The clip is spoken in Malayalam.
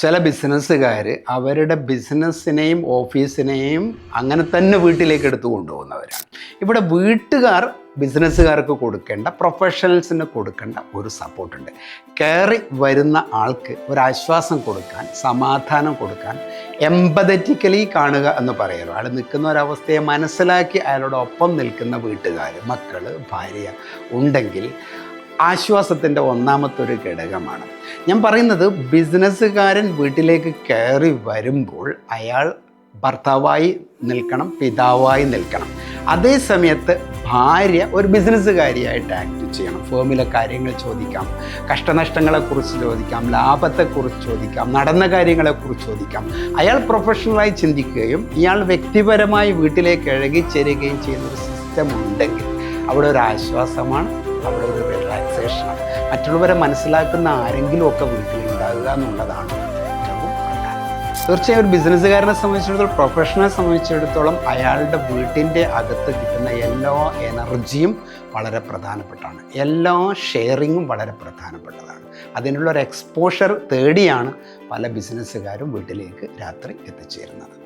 ചില ബിസിനസ്സുകാർ അവരുടെ ബിസിനസ്സിനെയും ഓഫീസിനെയും അങ്ങനെ തന്നെ വീട്ടിലേക്ക് എടുത്തു കൊണ്ടുപോകുന്നവരാണ്. ഇവിടെ വീട്ടുകാർ ബിസിനസ്സുകാർക്ക് കൊടുക്കേണ്ട, പ്രൊഫഷണൽസിന് കൊടുക്കേണ്ട ഒരു സപ്പോർട്ടുണ്ട്. കയറി വരുന്ന ആൾക്ക് ഒരാശ്വാസം കൊടുക്കാൻ, സമാധാനം കൊടുക്കാൻ, എമ്പതറ്റിക്കലി കാണുക എന്ന് പറയുമല്ലോ. അയാൾ നിൽക്കുന്ന ഒരവസ്ഥയെ മനസ്സിലാക്കി അയാളോടൊപ്പം നിൽക്കുന്ന വീട്ടുകാർ, മക്കൾ, ഭാര്യ ഉണ്ടെങ്കിൽ ആശ്വാസത്തിൻ്റെ ഒന്നാമത്തെ ഒരു ഘടകമാണ്. ഞാൻ പറയുന്നത്, ബിസിനസ്സുകാരൻ വീട്ടിലേക്ക് കയറി വരുമ്പോൾ അയാൾ ഭർത്താവായി നിൽക്കണം, പിതാവായി നിൽക്കണം. അതേ സമയത്ത് ഭാര്യ ഒരു ബിസിനസ്സുകാരിയായിട്ട് ആക്ട് ചെയ്യണം. ഫേമിലെ കാര്യങ്ങൾ ചോദിക്കാം, കഷ്ടനഷ്ടങ്ങളെക്കുറിച്ച് ചോദിക്കാം, ലാഭത്തെക്കുറിച്ച് ചോദിക്കാം, നടന്ന കാര്യങ്ങളെക്കുറിച്ച് ചോദിക്കാം. അയാൾ പ്രൊഫഷണലായി ചിന്തിക്കുകയും ഇയാൾ വ്യക്തിപരമായി വീട്ടിലേക്ക് ഇഴകിച്ചേരുകയും ചെയ്യുന്ന ഒരു സിസ്റ്റം ഉണ്ടെങ്കിൽ അവിടെ ഒരു ആശ്വാസമാണ്, അവിടെ ഒരു റിലാക്സേഷനാണ്. മറ്റുള്ളവരെ മനസ്സിലാക്കുന്ന ആരെങ്കിലും ഒക്കെ വീട്ടിലുണ്ടാകുക എന്നുള്ളതാണ് ഏറ്റവും പ്രധാനം. തീർച്ചയായും ഒരു ബിസിനസ്സുകാരനെ സംബന്ധിച്ചിടത്തോളം, പ്രൊഫഷണലെ സംബന്ധിച്ചിടത്തോളം അയാളുടെ വീട്ടിൻ്റെ അകത്ത് കിട്ടുന്ന എല്ലാ എനർജിയും വളരെ പ്രധാനപ്പെട്ടാണ്. എല്ലാ ഷെയറിങ്ങും വളരെ പ്രധാനപ്പെട്ടതാണ്. അതിനുള്ളൊരു എക്സ്പോഷർ തേടിയാണ് പല ബിസിനസ്സുകാരും വീട്ടിലേക്ക് രാത്രി എത്തിച്ചേരുന്നത്.